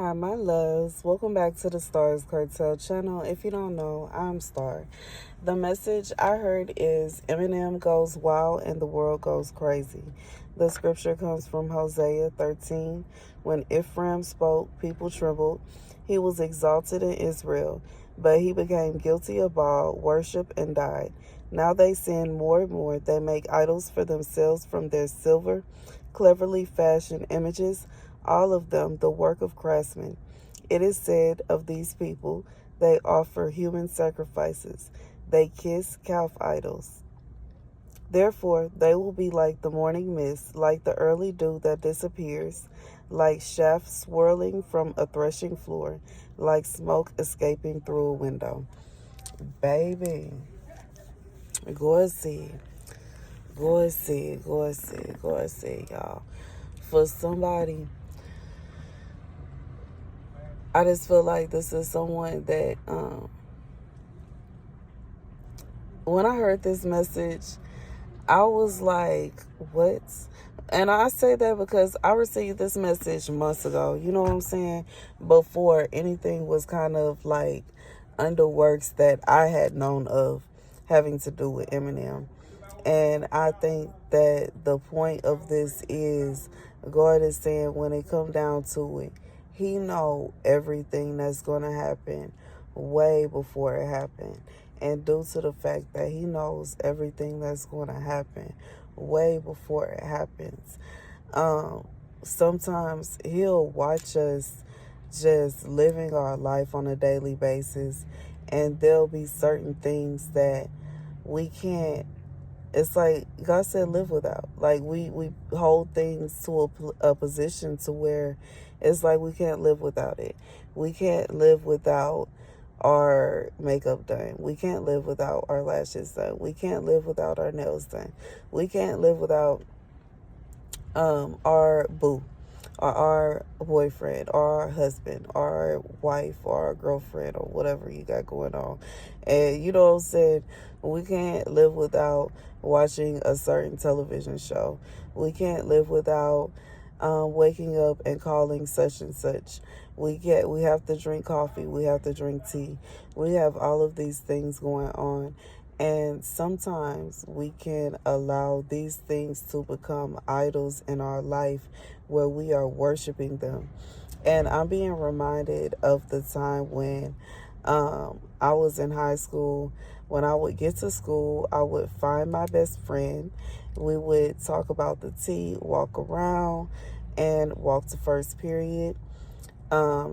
Hi, my loves. Welcome back to the Starscartel channel. If you don't know, I'm Star. The message I heard is Eminem goes wild and the world goes crazy. The scripture comes from Hosea 13. When Ephraim spoke, people trembled. He was exalted in Israel, but he became guilty of Baal worship and died. Now they sin more and more. They make idols for themselves from their silver, cleverly fashioned images, all of them the work of craftsmen. It is said of these people, they offer human sacrifices. They kiss calf idols. Therefore, they will be like the morning mist, like the early dew that disappears, like chaff swirling from a threshing floor, like smoke escaping through a window. Baby, go see, go see, y'all. For somebody, I just feel like this is someone that, when I heard this message, I was like, what? And I say that because I received this message months ago, you know what I'm saying? Before anything was kind of like under works that I had known of having to do with Eminem. And I think that the point of this is God is saying when it come down to it, he know everything that's going to happen way before it happened. And due to the fact that he knows everything that's going to happen way before it happens, sometimes he'll watch us just living our life on a daily basis. And there'll be certain things that we can't, it's like God said, live without. Like we hold things to a position to where it's like we can't live without it. We can't live without our makeup done. We can't live without our lashes done. We can't live without our nails done. We can't live without our boo, or our boyfriend, or our husband, or our wife, or our girlfriend, or whatever you got going on. And you know what I'm saying? We can't live without watching a certain television show. We can't live without waking up and calling such and such. We have to drink coffee. We have to drink tea. We have all of these things going on. And sometimes we can allow these things to become idols in our life where we are worshiping them. And I'm being reminded of the time when I was in high school. When I would get to school, I would find my best friend. We would talk about the tea, walk around, and walk to first period.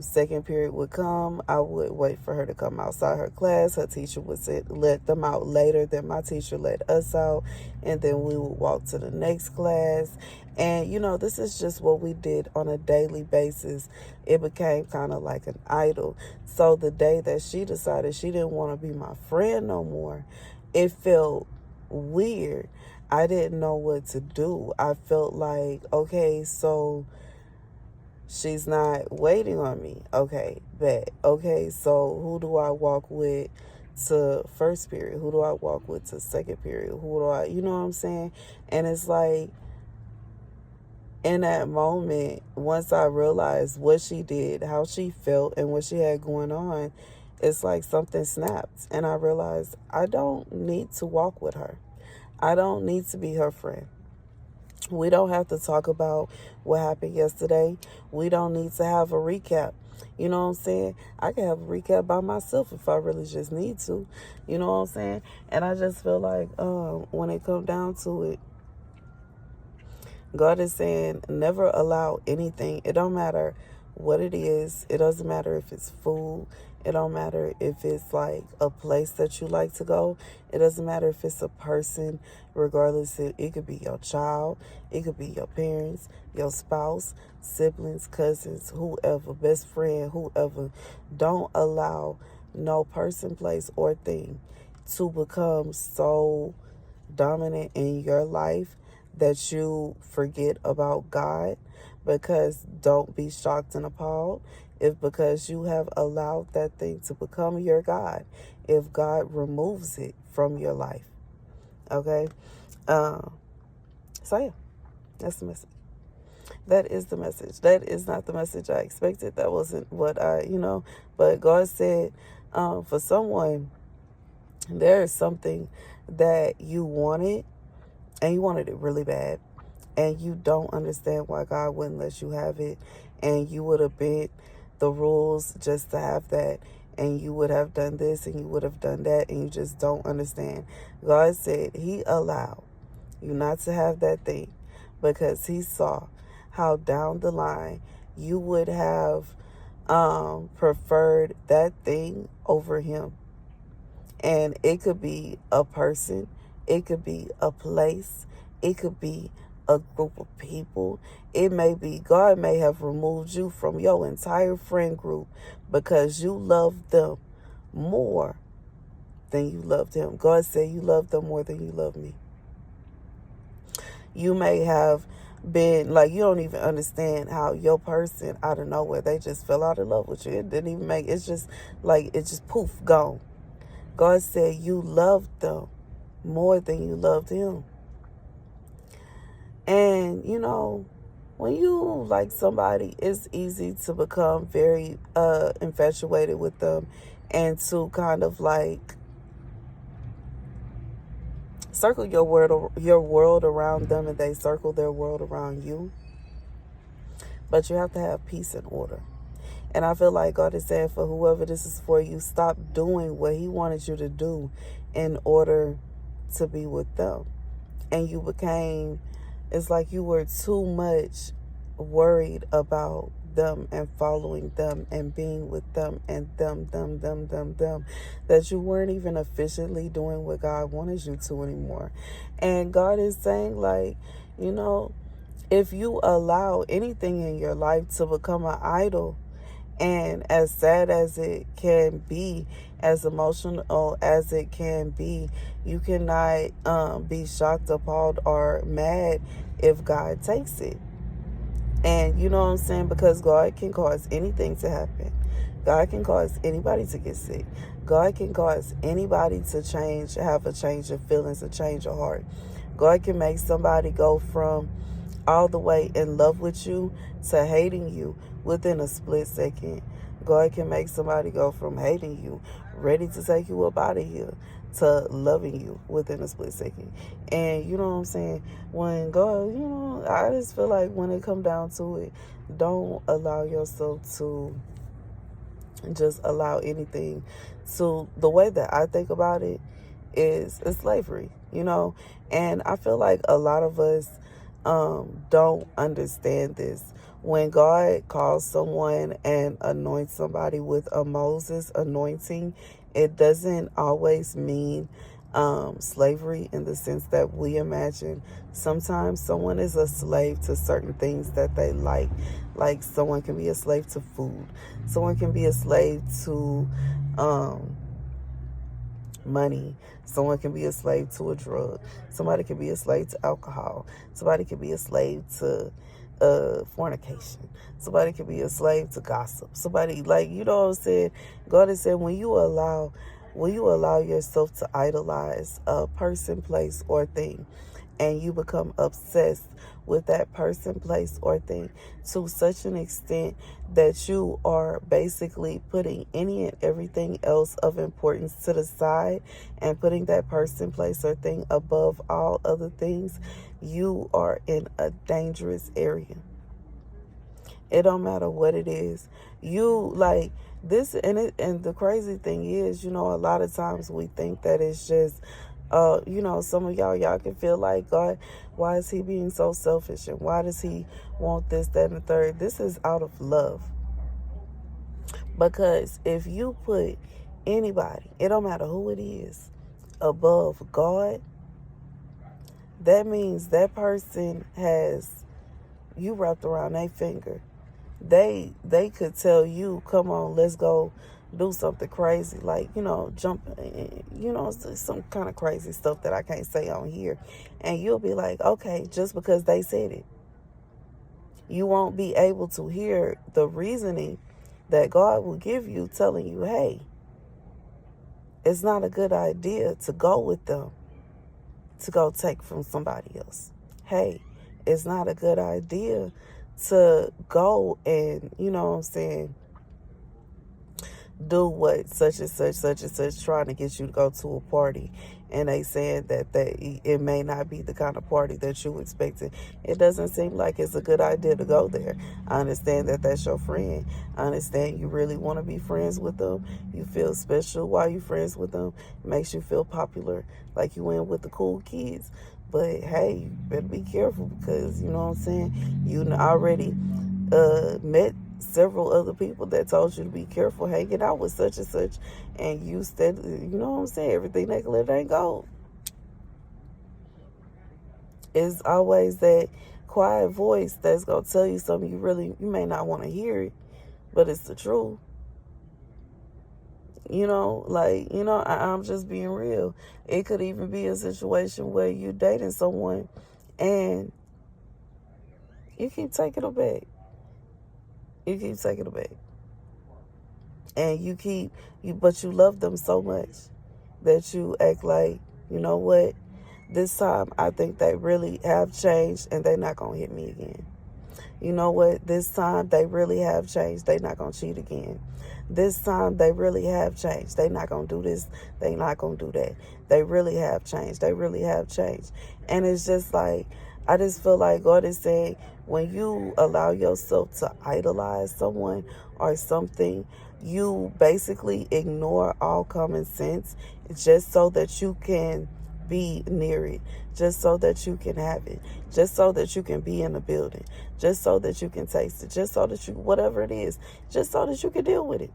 Second period would come. I would wait for her to come outside her class. Her teacher would let them out later than my teacher let us out. And then we would walk to the next class. And, this is just what we did on a daily basis. It became kind of like an idol. So the day that she decided she didn't want to be my friend no more, it felt weird. I didn't know what to do. I felt like, okay, so she's not waiting on me. Okay, bet. Okay, so who do I walk with to first period? Who do I walk with to second period? Who do I, you know what I'm saying? And it's like, in that moment, once I realized what she did, how she felt, and what she had going on, it's like something snapped. And I realized I don't need to walk with her. I don't need to be her friend. We don't have to talk about what happened yesterday. We don't need to have a recap. You know what I'm saying? I can have a recap by myself if I really just need to. You know what I'm saying? And I just feel like when it comes down to it, God is saying never allow anything. It don't matter what it is. It doesn't matter if it's food. It don't matter if it's like a place that you like to go. It doesn't matter if it's a person, regardless. It could be your child. It could be your parents, your spouse, siblings, cousins, whoever, best friend, whoever. Don't allow no person, place, or thing to become so dominant in your life that you forget about God. Because don't be shocked and appalled if, because you have allowed that thing to become your God, if God removes it from your life. Okay? So yeah, that's the message. That is the message. That is not the message I expected. That wasn't what but God said, for someone, there is something that you wanted, and you wanted it really bad, and you don't understand why God wouldn't let you have it, and you would have bent the rules just to have that, and you would have done this and you would have done that, and you just don't understand. God said he allowed you not to have that thing because he saw how down the line you would have preferred that thing over him. And it could be a person, it could be a place, it could be a group of people. It may be God may have removed you from your entire friend group because you love them more than you loved him. God said you love them more than you love me. You may have been like, you don't even understand how your person out of nowhere, they just fell out of love with you. It didn't even make, it's just like, it's just poof, gone. God said you loved them more than you loved him. And, when you like somebody, it's easy to become very infatuated with them and to kind of like circle your world around them, and they circle their world around you. But you have to have peace and order. And I feel like God is saying, for whoever this is for, you stop doing what he wanted you to do in order to be with them. And you became, it's like you were too much worried about them and following them and being with them and them, that you weren't even efficiently doing what God wanted you to anymore. And God is saying, like, if you allow anything in your life to become an idol, and as sad as it can be, as emotional as it can be, you cannot be shocked, appalled, or mad if God takes it. And you know what I'm saying? Because God can cause anything to happen. God can cause anybody to get sick. God can cause anybody to have a change of feelings, a change of heart. God can make somebody go from all the way in love with you to hating you within a split second. God can make somebody go from hating you, ready to take you up out of here, to loving you within a split second. And you know what I'm saying? When God, I just feel like when it come down to it, don't allow yourself to just allow anything. So the way that I think about it is slavery, and I feel like a lot of us don't understand this. When God calls someone and anoints somebody with a Moses anointing, it doesn't always mean slavery in the sense that we imagine. Sometimes someone is a slave to certain things that they like. Like someone can be a slave to food. Someone can be a slave to money. Someone can be a slave to a drug. Somebody can be a slave to alcohol. Somebody can be a slave to fornication. Somebody can be a slave to gossip. Somebody, like, you know what I'm saying? God has said, when you allow yourself to idolize a person, place, or thing, and you become obsessed with that person, place, or thing to such an extent that you are basically putting any and everything else of importance to the side and putting that person, place, or thing above all other things, you are in a dangerous area. It don't matter what it is. You like this, and the crazy thing is, a lot of times we think that it's just some of y'all can feel like, God, why is he being so selfish? And why does he want this, that, and the third? This is out of love. Because if you put anybody, it don't matter who it is, above God, that means that person has you wrapped around their finger. They could tell you, come on, let's go do something crazy, like, jump, some kind of crazy stuff that I can't say on here. And you'll be like, okay, just because they said it. You won't be able to hear the reasoning that God will give you, telling you, hey, it's not a good idea to go with them to go take from somebody else. Hey, it's not a good idea to go and, you know what I'm saying, do what such and such trying to get you to go to a party, and they saying that it may not be the kind of party that you expected. It doesn't seem like it's a good idea to go there. I understand that that's your friend. I understand you really want to be friends with them. You feel special while you friends with them. It makes you feel popular, like you in with the cool kids. But hey, you better be careful, because you know what I'm saying, you already met several other people that told you to be careful hanging out with such and such, and you said, you know what I'm saying, everything that glitter ain't gold. It's always that quiet voice that's gonna tell you something you may not want to hear it, but it's the truth. I'm just being real. It could even be a situation where you're dating someone and you keep taking them back. You keep taking them back. And but you love them so much that you act like, you know what, this time I think they really have changed and they're not going to hit me again. You know what, this time they really have changed. They're not going to cheat again. This time they really have changed. They're not going to do this. They're not going to do that. They really have changed. They really have changed. And it's just like, I just feel like God is saying, when you allow yourself to idolize someone or something, you basically ignore all common sense just so that you can be near it, just so that you can have it, just so that you can be in the building, just so that you can taste it, just so that you, whatever it is, just so that you can deal with it.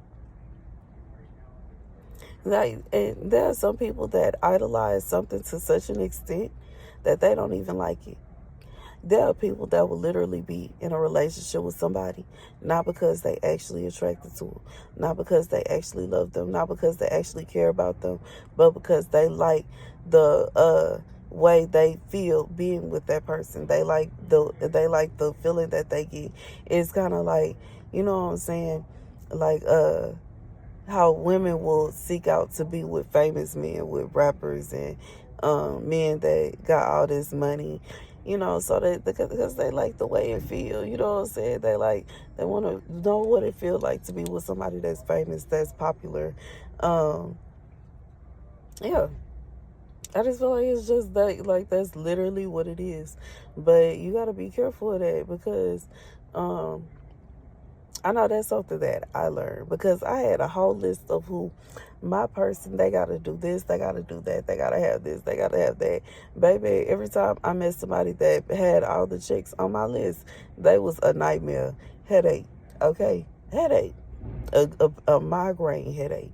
Like, and there are some people that idolize something to such an extent that they don't even like it. There are people that will literally be in a relationship with somebody, not because they actually attracted to them, not because they actually love them, not because they actually care about them, but because they like the way they feel being with that person. They like the feeling that they get. It's kind of like, you know what I'm saying, like how women will seek out to be with famous men, with rappers and men that got all this money, so because they like the way it feel, you know what I'm saying? They want to know what it feels like to be with somebody that's famous, that's popular. Yeah, I just feel like it's just that, like, that's literally what it is. But you got to be careful of that, because I know that's something that I learned, because I had a whole list of who my person, they got to do this, they got to do that, they got to have this, they got to have that. Baby, every time I met somebody that had all the chicks on my list, they was a nightmare. Headache, okay? Headache. A migraine headache.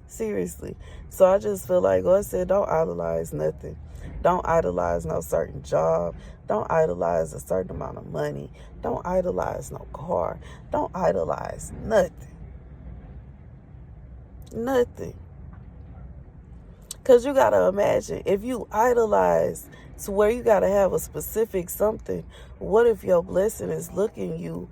Seriously. So I just feel like God said, don't idolize nothing. Don't idolize no certain job. Don't idolize a certain amount of money. Don't idolize no car. Don't idolize nothing. Nothing. Because you got to imagine, if you idolize to where you got to have a specific something, what if your blessing is looking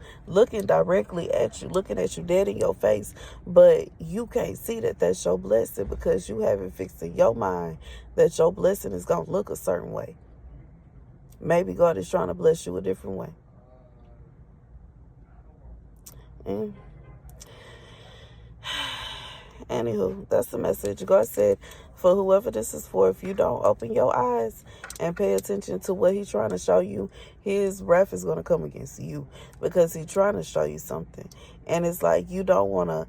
directly at you, looking at you dead in your face, but you can't see that that's your blessing because you haven't fixed in your mind that your blessing is going to look a certain way. Maybe God is trying to bless you a different way. And anywho, that's the message. God said, for whoever this is for, if you don't open your eyes and pay attention to what he's trying to show you, his wrath is going to come against you, because he's trying to show you something. And it's like, you don't want to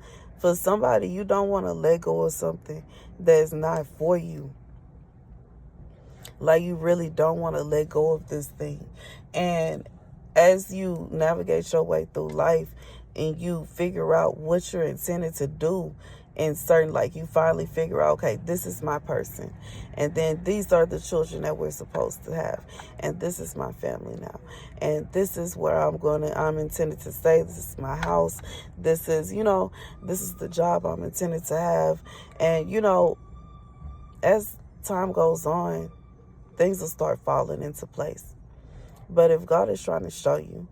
let go of something that's not for you. Like, you really don't want to let go of this thing. And as you navigate your way through life and you figure out what you're intended to do, and certain, like, you finally figure out, okay, this is my person, and then these are the children that we're supposed to have, and this is my family now, and this is where I'm intended to stay, this is my house, this is the job I'm intended to have. And as time goes on, things will start falling into place. But if God is trying to show you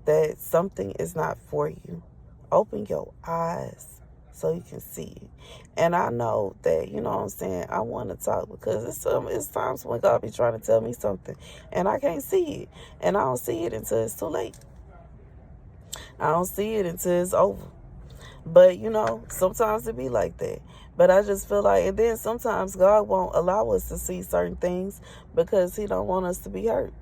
that something is not for you, open your eyes so you can see it. And I know that, you know what I'm saying, I want to talk, because it's times when God be trying to tell me something and I can't see it. And I don't see it until it's too late. I don't see it until it's over. But, sometimes it be like that. But I just feel like, and then sometimes God won't allow us to see certain things because he don't want us to be hurt.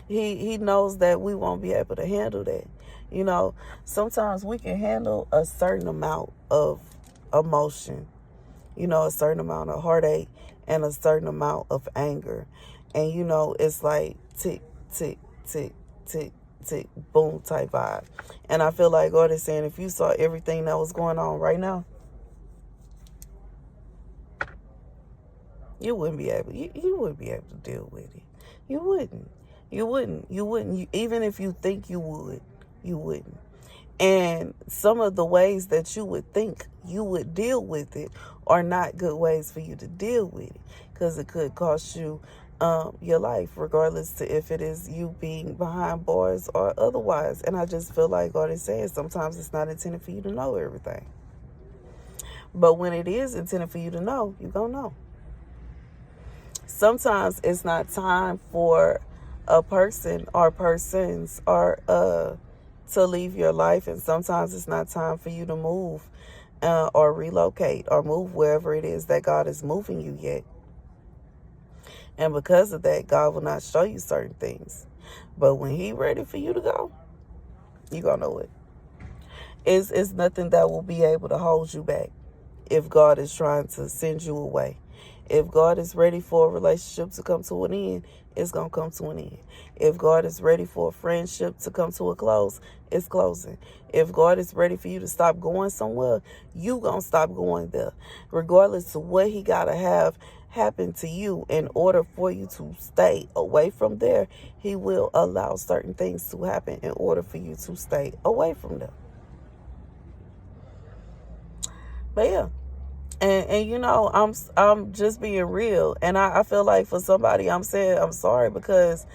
He knows that we won't be able to handle that. Sometimes we can handle a certain amount of emotion, a certain amount of heartache and a certain amount of anger. And, it's like tick, tick, tick, tick, tick, boom type vibe. And I feel like God is saying, if you saw everything that was going on right now, you wouldn't be able, you wouldn't be able to deal with it. You wouldn't. Even if you think you would, you wouldn't. And some of the ways that you would think you would deal with it are not good ways for you to deal with it, because it could cost you your life, regardless to if it is you being behind bars or otherwise. And I just feel like God is saying sometimes it's not intended for you to know everything. But when it is intended for you to know, you're going to know. Sometimes it's not time for a person or persons or to leave your life, and sometimes it's not time for you to move or relocate or move wherever it is that God is moving you yet. And because of that, God will not show you certain things. But when He ready for you to go, you're going to know it. It's nothing that will be able to hold you back if God is trying to send you away. If God is ready for a relationship to come to an end, it's going to come to an end. If God is ready for a friendship to come to a close, it's closing. If God is ready for you to stop going somewhere, you going to stop going there. Regardless of what He got to have happen to you in order for you to stay away from there, He will allow certain things to happen in order for you to stay away from them. But yeah. And I'm just being real. And I feel like for somebody, I'm saying I'm sorry, because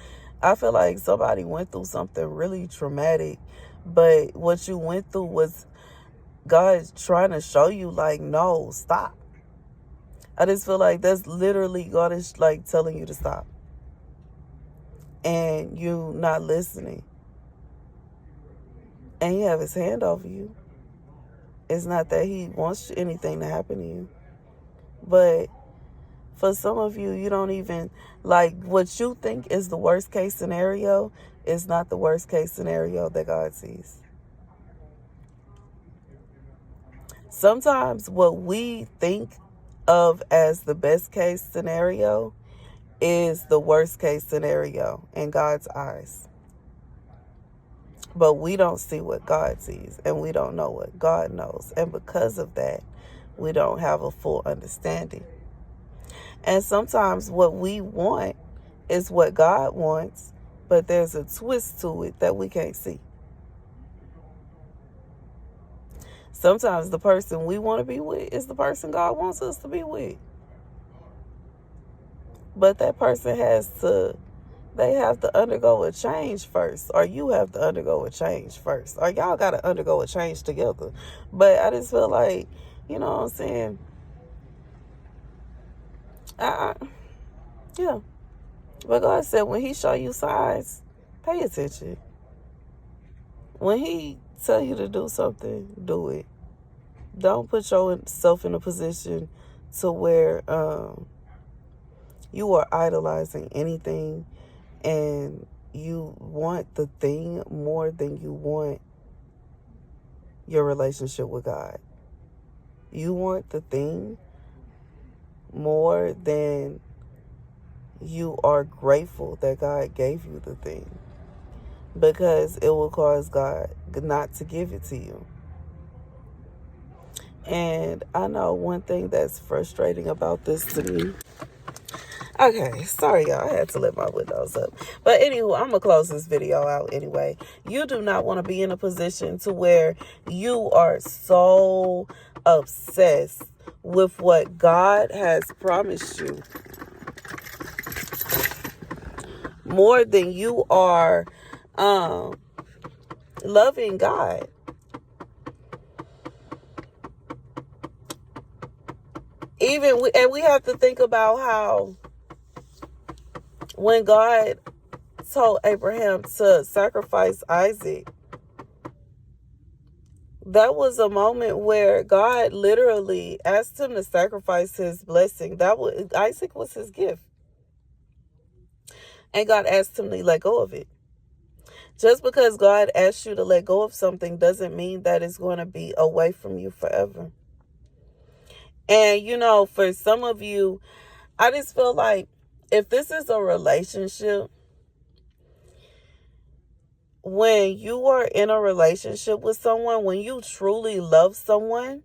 I feel like somebody went through something really traumatic. But what you went through was God trying to show you, like, no, stop. I just feel like that's literally God is like telling you to stop. And you not listening. And He have His hand over you. It's not that He wants anything to happen to you. But for some of you, you don't even, like, what you think is the worst case scenario is not the worst case scenario that God sees. Sometimes what we think of as the best case scenario is the worst case scenario in God's eyes. But we don't see what God sees, and we don't know what God knows. And because of that, we don't have a full understanding. And sometimes what we want is what God wants, but there's a twist to it that we can't see. Sometimes the person we want to be with is the person God wants us to be with. But that person they have to undergo a change first, or you have to undergo a change first, or y'all got to undergo a change together. But I just feel like, you know what I'm saying? Yeah. But God said when He show you signs, pay attention. When He tell you to do something, do it. Don't put yourself in a position to where you are idolizing anything and you want the thing more than you want your relationship with God. You want the thing more than you are grateful that God gave you the thing, because it will cause God not to give it to you. And I know one thing that's frustrating about this to me. Okay, sorry y'all, I had to let my windows up. But anywho, I'm going to close this video out anyway. You do not want to be in a position to where you are so obsessed with what God has promised you more than you are loving God. And we have to think about how when God told Abraham to sacrifice Isaac, That was a moment where God literally asked him to sacrifice his blessing. That was Isaac was his gift. And God asked him to let go of it. Just because God asks you to let go of something doesn't mean that it's going to be away from you forever. And, for some of you, I just feel like if this is a relationship, when you are in a relationship with someone, when you truly love someone,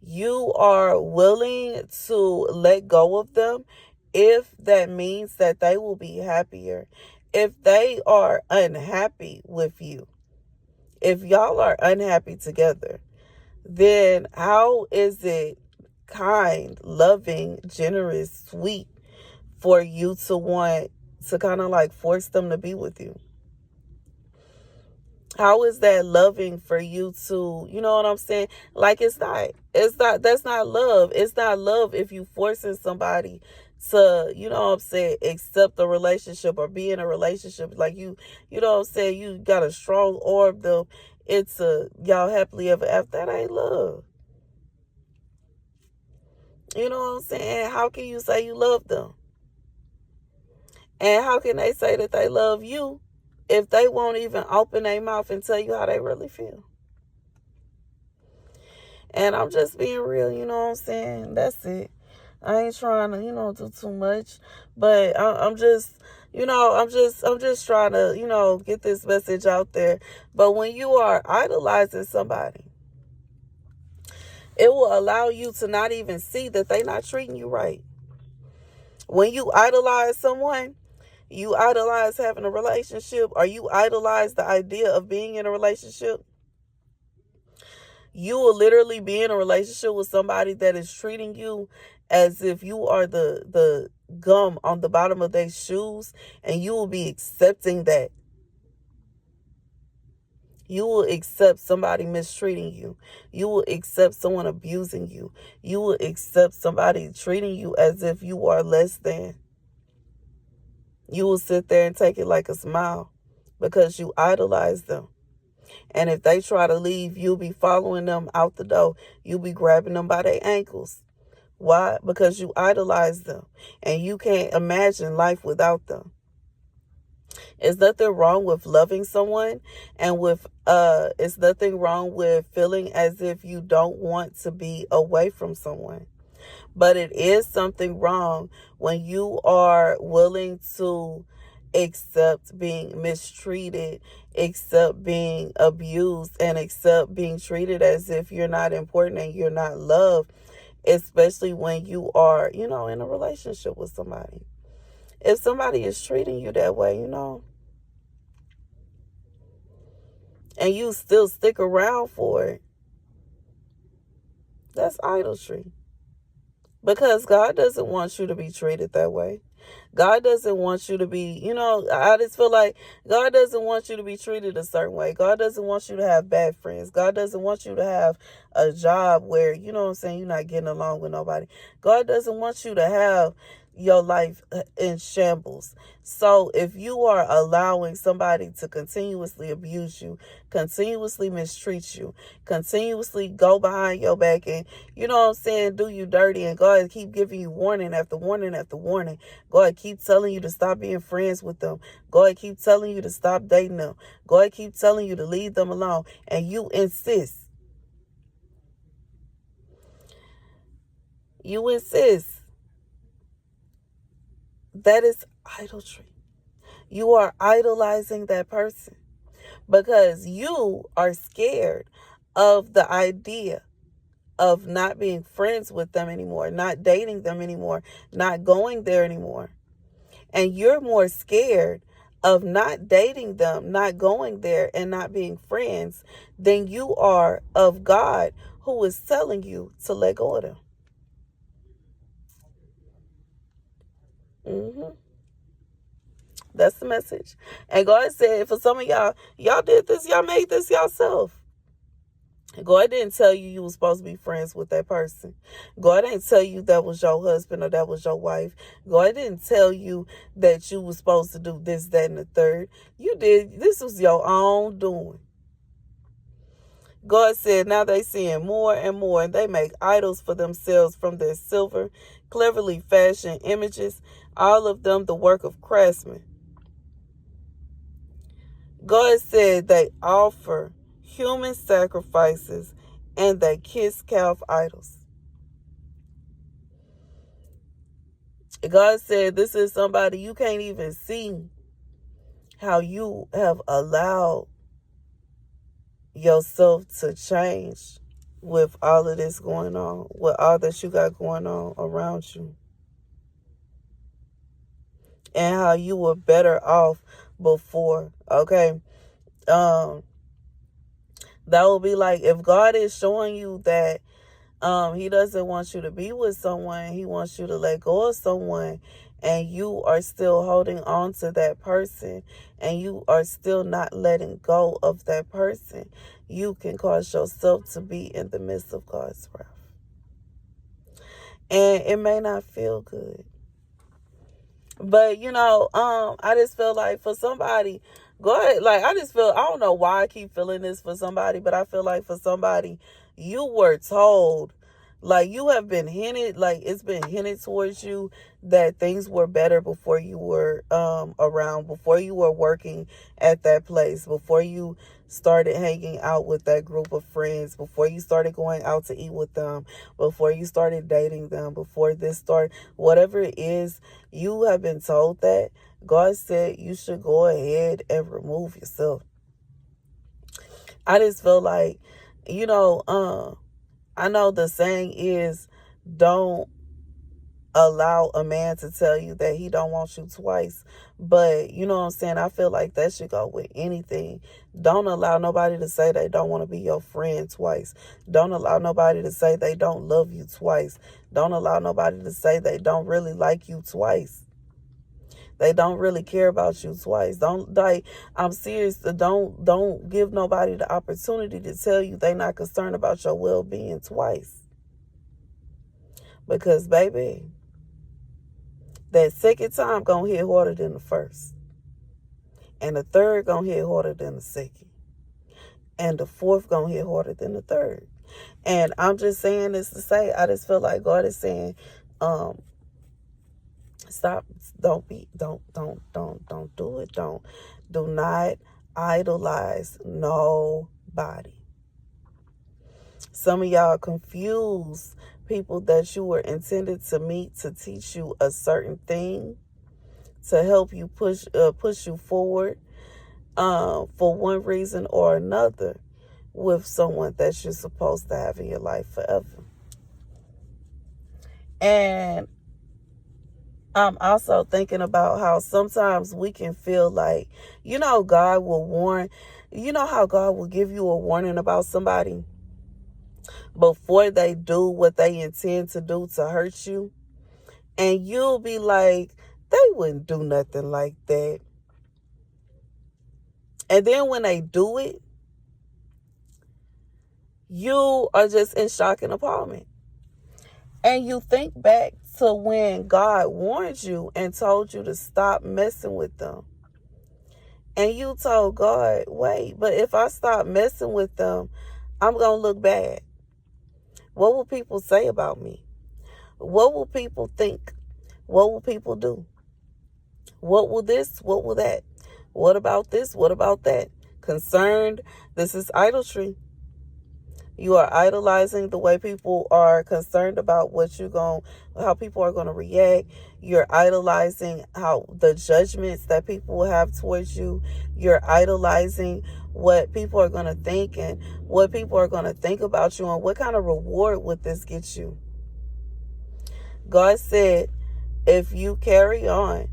you are willing to let go of them if that means that they will be happier. If they are unhappy with you, if y'all are unhappy together, then how is it kind, loving, generous, sweet for you to want to kind of like force them to be with you? How is that loving for you to, you know what I'm saying? Like, that's not love. It's not love if you forcing somebody to, you know what I'm saying, accept a relationship or be in a relationship. Like you know what I'm saying, you got a strong arm them into y'all happily ever after. That ain't love. You know what I'm saying? How can you say you love them? And how can they say that they love you if they won't even open their mouth and tell you how they really feel? And I'm just being real, you know what I'm saying? That's it. I ain't trying to, do too much, but I'm just, I'm just trying to, get this message out there. But when you are idolizing somebody, it will allow you to not even see that they're not treating you right. When you idolize someone, you idolize having a relationship, or you idolize the idea of being in a relationship, you will literally be in a relationship with somebody that is treating you as if you are the gum on the bottom of their shoes, and you will be accepting that. You will accept somebody mistreating you. You will accept someone abusing you. You will accept somebody treating you as if you are less than. You will sit there and take it like a smile because you idolize them. And if they try to leave, you'll be following them out the door. You'll be grabbing them by their ankles. Why? Because you idolize them and you can't imagine life without them. There's nothing wrong with loving someone, and it's nothing wrong with feeling as if you don't want to be away from someone. But it is something wrong when you are willing to accept being mistreated, accept being abused, and accept being treated as if you're not important and you're not loved, especially when you are, in a relationship with somebody. If somebody is treating you that way, and you still stick around for it, that's idolatry. Because God doesn't want you to be treated that way. God doesn't want you to be, I just feel like God doesn't want you to be treated a certain way. God doesn't want you to have bad friends. God doesn't want you to have a job where, you're not getting along with nobody. God doesn't want you to have your life in shambles. So if you are allowing somebody to continuously abuse you, continuously mistreat you, continuously go behind your back and, do you dirty, and God keep giving you warning after warning after warning, God keep telling you to stop being friends with them, God keep telling you to stop dating them, God keep telling you to leave them alone, and you insist. You insist. That is idolatry. You are idolizing that person because you are scared of the idea of not being friends with them anymore, not dating them anymore, not going there anymore. And you're more scared of not dating them, not going there, and not being friends than you are of God, who is telling you to let go of them. That's the message. And God said, for some of y'all did this, y'all made this yourself. God didn't tell you were supposed to be friends with that person. God didn't tell you that was your husband or that was your wife. God didn't tell you that you were supposed to do this, that, and the third. You did. This was your own doing. God said, now they sin more and more, and they make idols for themselves from their silver, cleverly fashioned images, all of them the work of craftsmen. God said they offer human sacrifices and they kiss calf idols. God said this is somebody you can't even see how you have allowed yourself to change with all of this going on, with all that you got going on around you, and how you were better off before. Okay. That would be like if God is showing you that he doesn't want you to be with someone, he wants you to let go of someone, and you are still holding on to that person, and you are still not letting go of that person, you can cause yourself to be in the midst of God's wrath. And it may not feel good. But, I just feel like for somebody, God, like, I don't know why I keep feeling this for somebody, but I feel like for somebody, you were told, like, you have been hinted, like, it's been hinted towards you that things were better before you were around, before you were working at that place, before you started hanging out with that group of friends, before you started going out to eat with them, before you started dating them, before this started, whatever it is, you have been told that. God said you should go ahead and remove yourself. I just feel like, I know the saying is, don't allow a man to tell you that he don't want you twice. But you know what I'm saying? I feel like that should go with anything. Don't allow nobody to say they don't want to be your friend twice. Don't allow nobody to say they don't love you twice. Don't allow nobody to say they don't really like you twice. They don't really care about you twice. I'm serious. Don't give nobody the opportunity to tell you they not concerned about your well-being twice. Because, baby, that second time gonna hit harder than the first. And the third gonna hit harder than the second. And the fourth gonna hit harder than the third. And I'm just saying this to say, I just feel like God is saying, stop, don't do it. Do not idolize nobody. Some of y'all confuse people that you were intended to meet to teach you a certain thing, to help you push you forward, for one reason or another, with someone that you're supposed to have in your life forever. And I'm also thinking about how sometimes we can feel like, God will warn, how God will give you a warning about somebody before they do what they intend to do to hurt you. And you'll be like, they wouldn't do nothing like that. And then when they do it, you are just in shock and appallment. And you think back to when God warned you and told you to stop messing with them. And you told God, wait, but if I stop messing with them, I'm going to look bad. What will people say about me? What will people think? What will people do? What will this? What will that? What about this? What about that? Concerned. This is idolatry. You are idolizing the way people are concerned about how people are going to react. You're idolizing how the judgments that people will have towards you. You're idolizing what people are going to think and what people are going to think about you, and what kind of reward would this get you. God said, if you carry on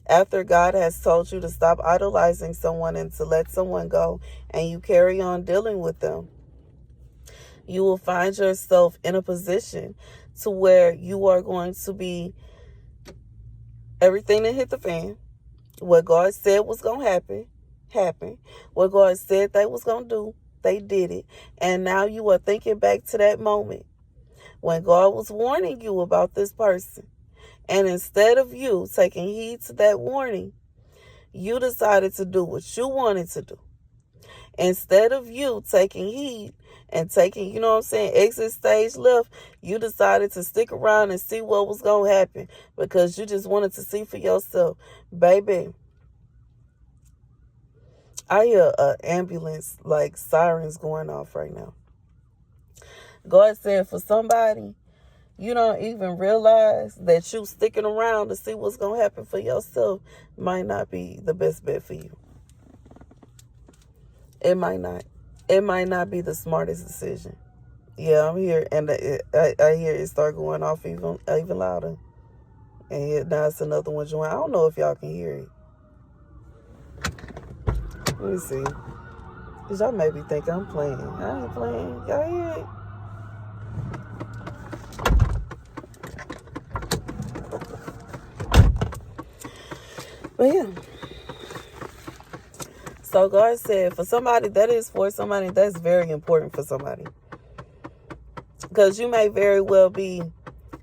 after God has told you to stop idolizing someone and to let someone go, and you carry on dealing with them, you will find yourself in a position to where you are going to be everything that hit the fan. What God said was going to happen. What God said they was going to do, they did it. And now you are thinking back to that moment when God was warning you about this person. And instead of you taking heed to that warning, you decided to do what you wanted to do. Instead of you taking heed and taking, you know what I'm saying, exit stage left, you decided to stick around and see what was going to happen because you just wanted to see for yourself. Baby, I hear an ambulance, like sirens going off right now. God said for somebody, you don't even realize that you sticking around to see what's going to happen for yourself might not be the best bet for you. It might not. It might not be the smartest decision. Yeah, I'm here, and I hear it start going off even louder. And now it's another one join. I don't know if y'all can hear it. Let me see. Because y'all maybe think I'm playing. I ain't playing. Y'all hear it? But yeah. So God said for somebody, that is for somebody, that's very important for somebody. Because you may very well be,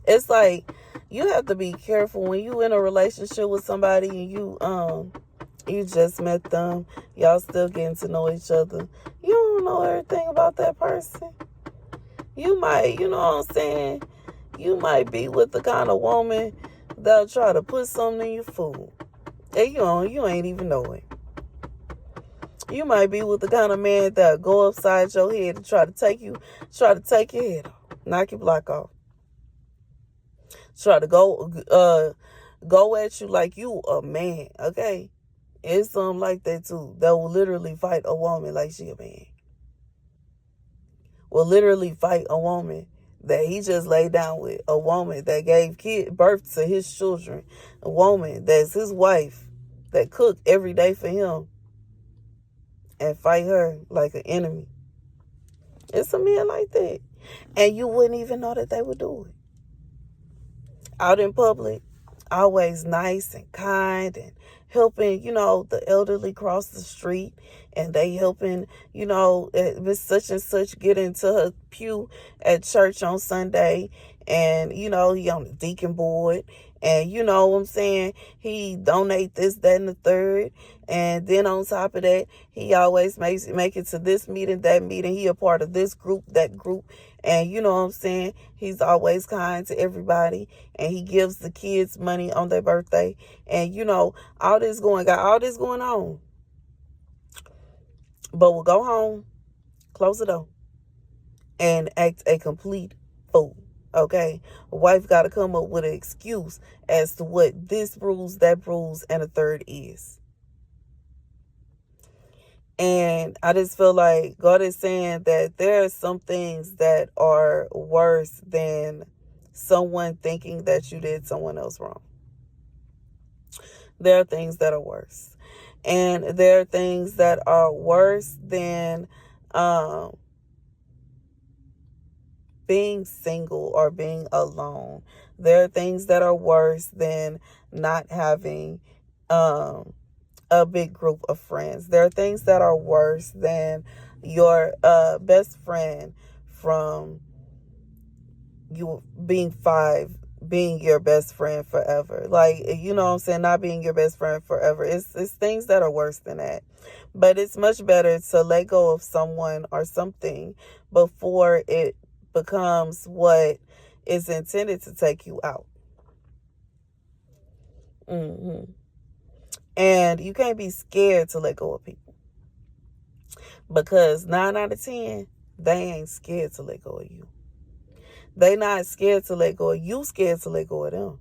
it's like, you have to be careful when you in a relationship with somebody and you just met them, y'all still getting to know each other. You don't know everything about that person. You might, you know what I'm saying, you might be with the kind of woman that'll try to put something in your food. And you ain't even know it. You might be with the kind of man that'll go upside your head and try to take your head off, knock your block off. Try to go at you like you a man, okay? It's something like that too. That will literally fight a woman like she a man. Will literally fight a woman that he just laid down with. A woman that gave birth to his children. A woman that's his wife that cooked every day for him. And fight her like an enemy. It's a man like that. And you wouldn't even know that they would do it. Out in public, always nice and kind and helping, the elderly cross the street, and they helping, Miss such and such get into her pew at church on Sunday, and, he on the deacon board, and you know what I'm saying, he donate this, that, and the third, and then on top of that, he always make it to this meeting, that meeting, he a part of this group, that group, and you know what I'm saying, he's always kind to everybody, and he gives the kids money on their birthday, and all this going on. But we'll go home, close the door, and act a complete fool. Okay? A wife got to come up with an excuse as to what this bruise, that bruise, and a third is. And I just feel like God is saying that there are some things that are worse than someone thinking that you did someone else wrong. There are things that are worse. And there are things that are worse than being single or being alone. There are things that are worse than not having a big group of friends. There are things that are worse than your best friend from you being your best friend forever. Like, you know what I'm saying, not being your best friend forever. It's things that are worse than that. But it's much better to let go of someone or something before it becomes what is intended to take you out. And you can't be scared to let go of people, because 9 out of 10, they ain't scared to let go of you. They not scared to let go of you, scared to let go of them.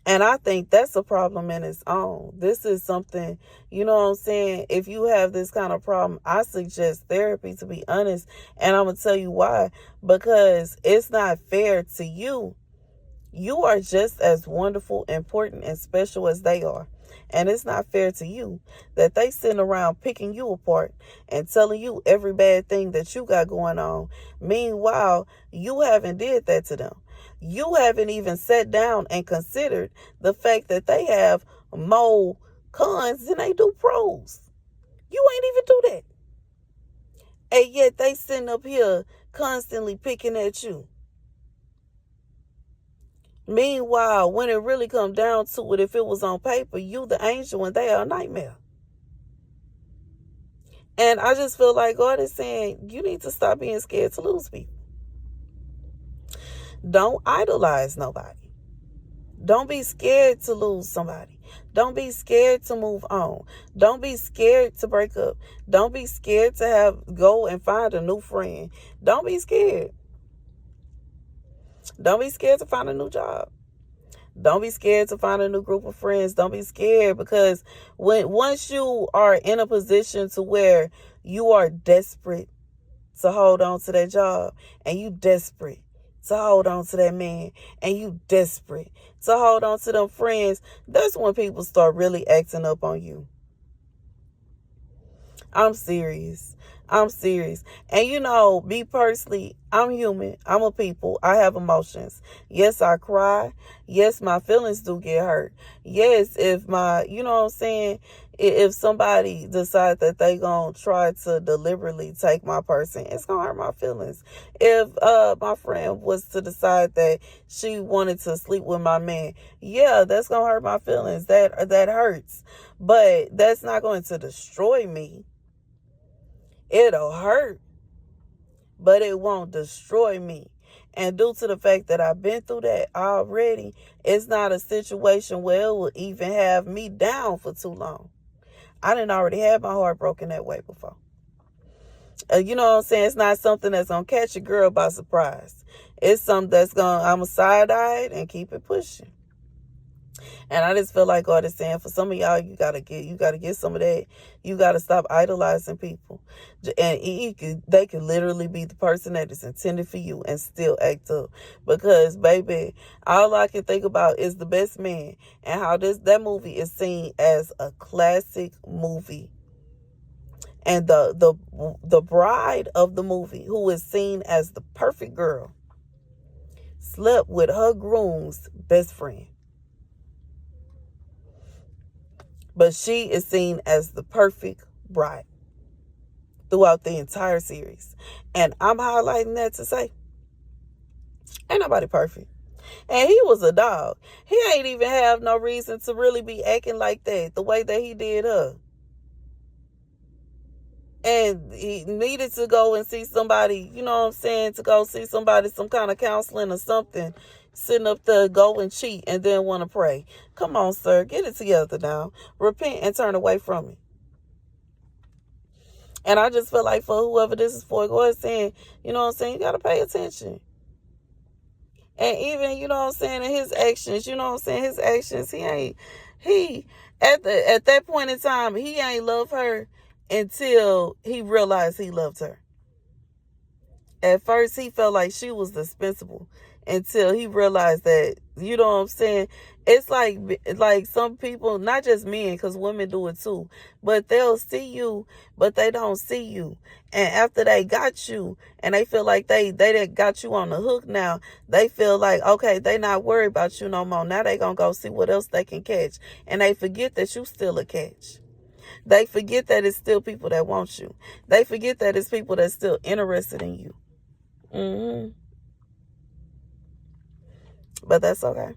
And I think that's a problem in its own. This is something, you know what I'm saying? If you have this kind of problem, I suggest therapy, to be honest. And I'm going to tell you why. Because it's not fair to you. You are just as wonderful, important, and special as they are. And it's not fair to you that they sitting around picking you apart and telling you every bad thing that you got going on. Meanwhile, you haven't did that to them. You haven't even sat down and considered the fact that they have more cons than they do pros. You ain't even do that. And yet they sitting up here constantly picking at you. Meanwhile, when it really comes down to it, if it was on paper, you the angel and they are a nightmare. And I just feel like God is saying, you need to stop being scared to lose people. Don't idolize nobody. Don't be scared to lose somebody. Don't be scared to move on. Don't be scared to break up. Don't be scared to go and find a new friend. Don't be scared. Don't be scared to find a new job. Don't be scared to find a new group of friends. Don't be scared, because once you are in a position to where you are desperate to hold on to that job, and you desperate to hold on to that man, and you desperate to hold on to them friends, that's when people start really acting up on you. I'm serious. I'm serious. And me personally, I'm human. I'm a people. I have emotions. Yes, I cry. Yes, my feelings do get hurt. Yes, if if somebody decides that they gonna try to deliberately take my person, it's gonna hurt my feelings. If my friend was to decide that she wanted to sleep with my man, yeah, that's gonna hurt my feelings. That hurts. But that's not going to destroy me. It'll hurt, but it won't destroy me. And due to the fact that I've been through that already, it's not a situation where it will even have me down for too long. I didn't already have my heart broken that way before. You know what I'm saying? It's not something that's going to catch a girl by surprise. It's something that's I'm going to side-eye and keep it pushing. And I just feel like God is saying, for some of y'all, you gotta get some of that. You gotta stop idolizing people, and they could literally be the person that is intended for you and still act up. Because, baby, all I can think about is The Best Man, and how that movie is seen as a classic movie. And the bride of the movie, who is seen as the perfect girl, slept with her groom's best friend. But she is seen as the perfect bride throughout the entire series. And I'm highlighting that to say, ain't nobody perfect. And he was a dog. He ain't even have no reason to really be acting like that, the way that he did her. And he needed to go and see somebody, you know what I'm saying, to go see somebody, some kind of counseling or something, sitting up there, go and cheat and then want to pray. Come on, sir, get it together now. Repent and turn away from it. And I just feel like for whoever this is for, God is saying, you know what I'm saying, you got to pay attention. And even, you know what I'm saying, in his actions, you know what I'm saying, his actions, at that point in time, he ain't love her until he realized he loved her. At first, he felt like she was dispensable until he realized that, you know what I'm saying? It's like some people, not just men, because women do it too, but they'll see you, but they don't see you. And after they got you, and they feel like they got you on the hook now, they feel like, okay, they not worried about you no more. Now they gonna go see what else they can catch. And they forget that you still a catch. They forget that it's still people that want you. They forget that it's people that's still interested in you. But that's okay.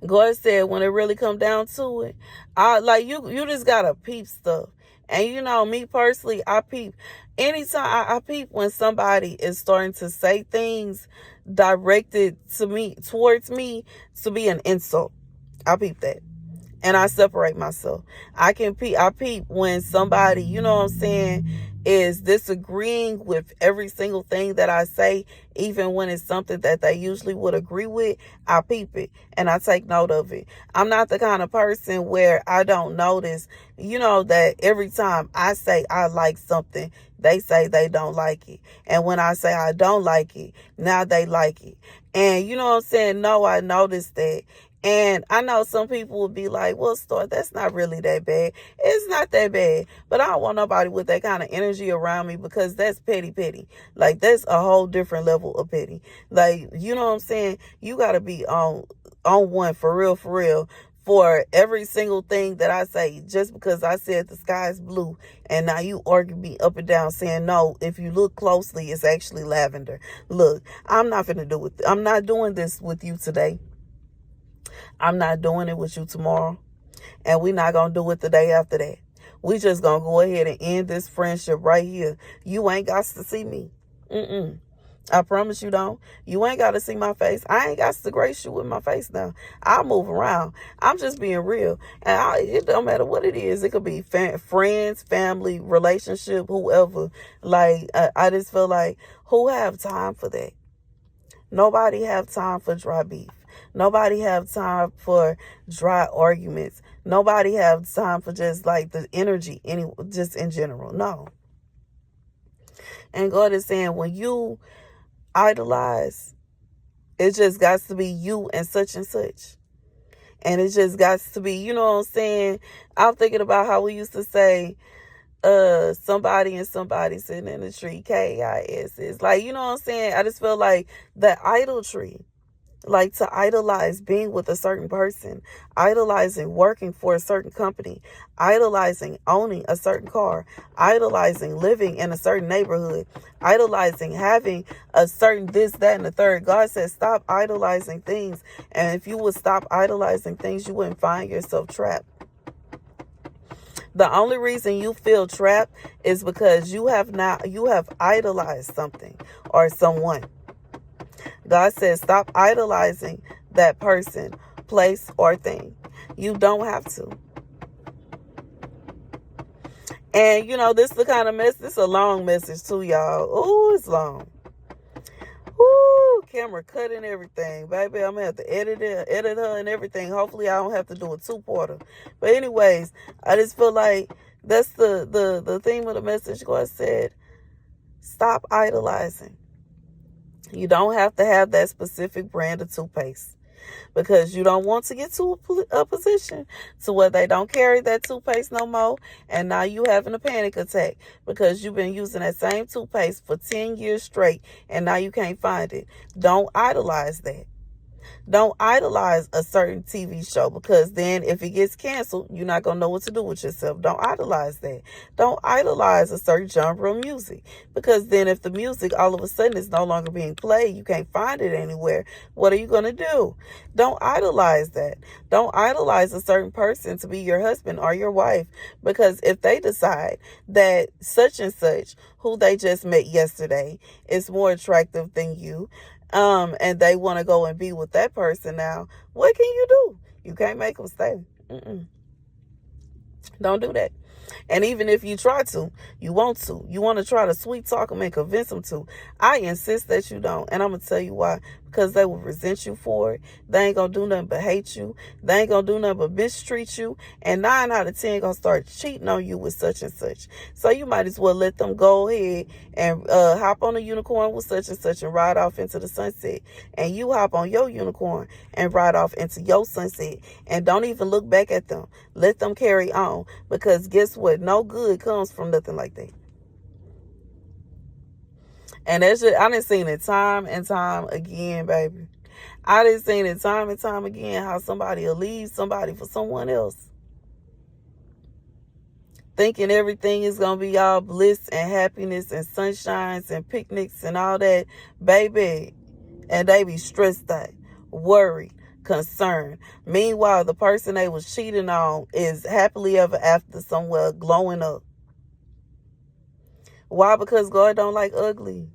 God said when it really come down to it, you just gotta peep stuff. And me personally, I peep. Anytime I peep when somebody is starting to say things directed towards me to be an insult. I peep that. And I separate myself. I peep when somebody, you know what I'm saying, is disagreeing with every single thing that I say, even when it's something that they usually would agree with. I peep it and I take note of it. I'm not the kind of person where I don't notice, that every time I say I like something, they say they don't like it. And when I say I don't like it, now they like it. And you know what I'm saying? No, I noticed that. And I know some people will be like, well, Star, that's not really that bad. It's not that bad. But I don't want nobody with that kind of energy around me, because that's petty. Like, that's a whole different level of petty. Like, you know what I'm saying? You got to be on one for real, for every single thing that I say. Just because I said the sky is blue, and now you argue me up and down saying, no, if you look closely, it's actually lavender. Look, I'm not doing this with you today. I'm not doing it with you tomorrow. And we're not going to do it the day after that. We just gonna go ahead and end this friendship right here. You ain't got to see me. I promise you don't. You ain't got to see my face. I ain't got to grace you with my face now. I'll move around. I'm just being real. And it don't matter what it is. It could be friends, family, relationship, whoever. Like, I just feel like, who have time for that? Nobody have time for dry beef. Nobody have time for dry arguments. Nobody have time for just like the energy, just in general. No. And God is saying, when you idolize, it just got to be you and such and such. And it just got to be, you know what I'm saying? I'm thinking about how we used to say, somebody and somebody sitting in the tree, KIS. It's like, you know what I'm saying? I just feel like that idolatry, like to idolize being with a certain person, idolizing working for a certain company, idolizing owning a certain car, idolizing living in a certain neighborhood, idolizing having a certain this, that, and the third. God says stop idolizing things. And if you would stop idolizing things, you wouldn't find yourself trapped. The only reason you feel trapped is because you have idolized something or someone. God says stop idolizing that person, place, or thing. You don't have to. And, you know, this is the kind of message. This is a long message too, y'all. Oh, it's long. Ooh, camera cutting everything. Baby, I'm going to have to edit her and everything. Hopefully I don't have to do a two-parter. But anyways, I just feel like that's the theme of the message. God said, stop idolizing. You don't have to have that specific brand of toothpaste because you don't want to get to a position to where they don't carry that toothpaste no more. And now you having a panic attack because you've been using that same toothpaste for 10 years straight and now you can't find it. Don't idolize that. Don't idolize a certain TV show because then if it gets canceled, you're not going to know what to do with yourself. Don't idolize that. Don't idolize a certain genre of music because then if the music all of a sudden is no longer being played, you can't find it anywhere. What are you going to do? Don't idolize that. Don't idolize a certain person to be your husband or your wife because if they decide that such and such who they just met yesterday is more attractive than you, and they want to go and be with that person now, what can you do? You can't make them stay. Don't do that. And even if you try to, you want to try to sweet talk them and convince them to. I insist that you don't. And I'm going to tell you why. Because they will resent you for it. They ain't going to do nothing but hate you. They ain't going to do nothing but mistreat you. And 9 out of 10 going to start cheating on you with such and such. So you might as well let them go ahead and hop on a unicorn with such and such and ride off into the sunset. And you hop on your unicorn and ride off into your sunset. And don't even look back at them. Let them carry on. Because guess what? No good comes from nothing like that. And that's just, I done seen it time and time again, baby. I done seen it time and time again how somebody will leave somebody for someone else. Thinking everything is going to be all bliss and happiness and sunshines and picnics and all that, baby. And they be stressed out, worried, concerned. Meanwhile, the person they was cheating on is happily ever after somewhere glowing up. Why? Because God don't like ugly.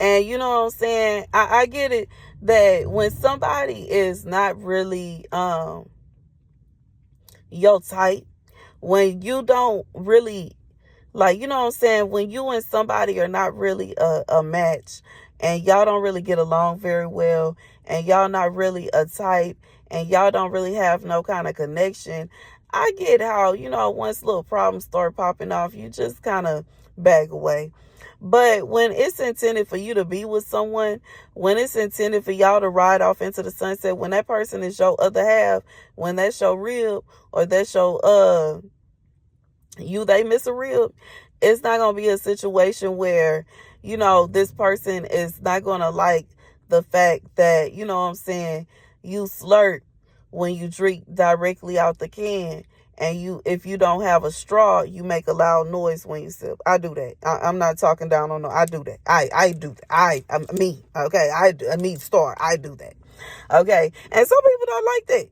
And you know what I'm saying? I get it that when somebody is not really your type, when you don't really, like, you know what I'm saying? When you and somebody are not really a match and y'all don't really get along very well and y'all not really a type and y'all don't really have no kind of connection, I get how, you know, once little problems start popping off, you just kind of back away. But when it's intended for you to be with someone, when it's intended for y'all to ride off into the sunset, when that person is your other half, when that's your rib or that's your, they miss a rib, it's not going to be a situation where, you know, this person is not going to like the fact that, you know what I'm saying, you slurp when you drink directly out the can. And if you don't have a straw, you make a loud noise when you sip. I do that. I'm not talking down on no. I do that. I do that. Me. Okay. Me, Star. I do that. Okay. And some people don't like that.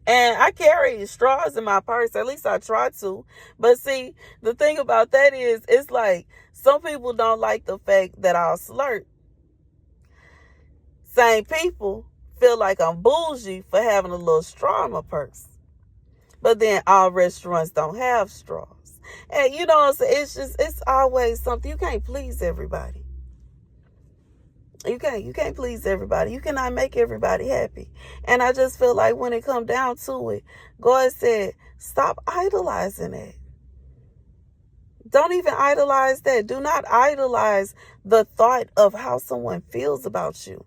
And I carry straws in my purse. At least I try to. But see, the thing about that is, it's like some people don't like the fact that I'll slurp. Same people feel like I'm bougie for having a little straw in my purse. But then all restaurants don't have straws. And you know what I'm saying? It's always something. You can't please everybody. You can't please everybody. You cannot make everybody happy. And I just feel like when it come down to it, God said, stop idolizing it. Don't even idolize that. Do not idolize the thought of how someone feels about you.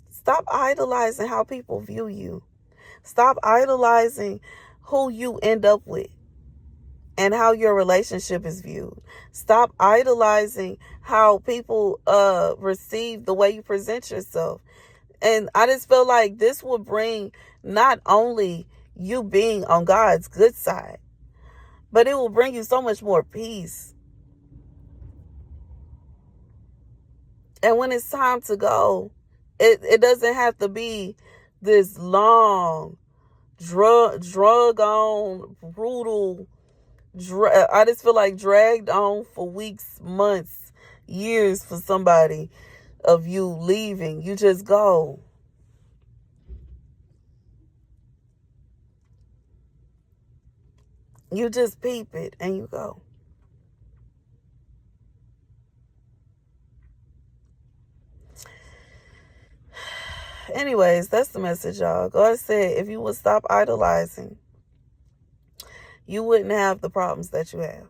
Stop idolizing how people view you. Stop idolizing who you end up with and how your relationship is viewed. Stop idolizing how people receive the way you present yourself. And I just feel like this will bring not only you being on God's good side, but it will bring you so much more peace. And when it's time to go, it doesn't have to be this long, drug on, brutal, I just feel like dragged on for weeks, months, years for somebody of you leaving. You just go. You just peep it and you go. Anyways, that's the message, y'all. God said if you would stop idolizing, you wouldn't have the problems that you have.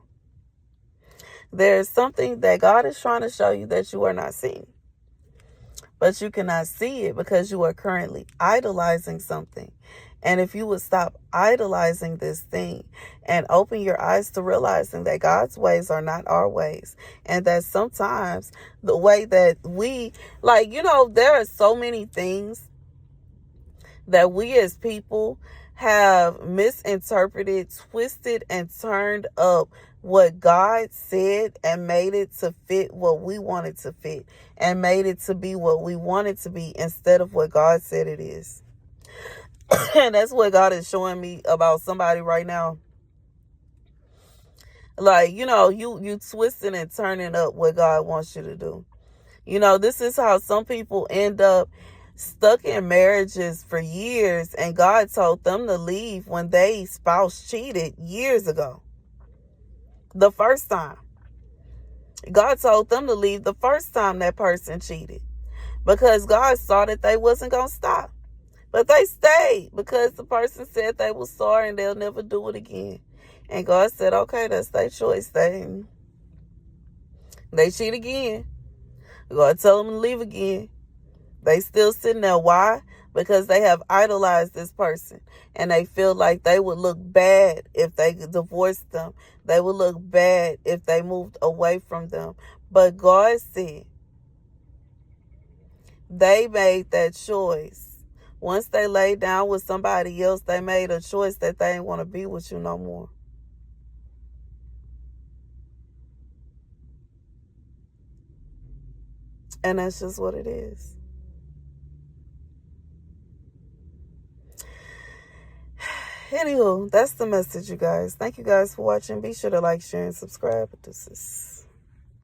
There's something that God is trying to show you that you are not seeing. But you cannot see it because you are currently idolizing something. And if you would stop idolizing this thing and open your eyes to realizing that God's ways are not our ways, and that sometimes the way that we, there are so many things that we as people have misinterpreted, twisted, and turned up what God said and made it to fit what we wanted to fit and made it to be what we wanted to be instead of what God said it is. And that's what God is showing me about somebody right now. You twisting and turning up what God wants you to do. This is how some people end up stuck in marriages for years, and God told them to leave when their spouse cheated years ago. The first time. God told them to leave the first time that person cheated, because God saw that they wasn't going to stop. But they stayed because the person said they were sorry and they'll never do it again. And God said, okay, that's their choice. They cheat again. God told them to leave again. They still sitting there. Why? Because they have idolized this person. And they feel like they would look bad if they divorced them. They would look bad if they moved away from them. But God said they made that choice. Once they laid down with somebody else, they made a choice that they didn't want to be with you no more. And that's just what it is. Anywho, that's the message, you guys. Thank you guys for watching. Be sure to like, share, and subscribe. This is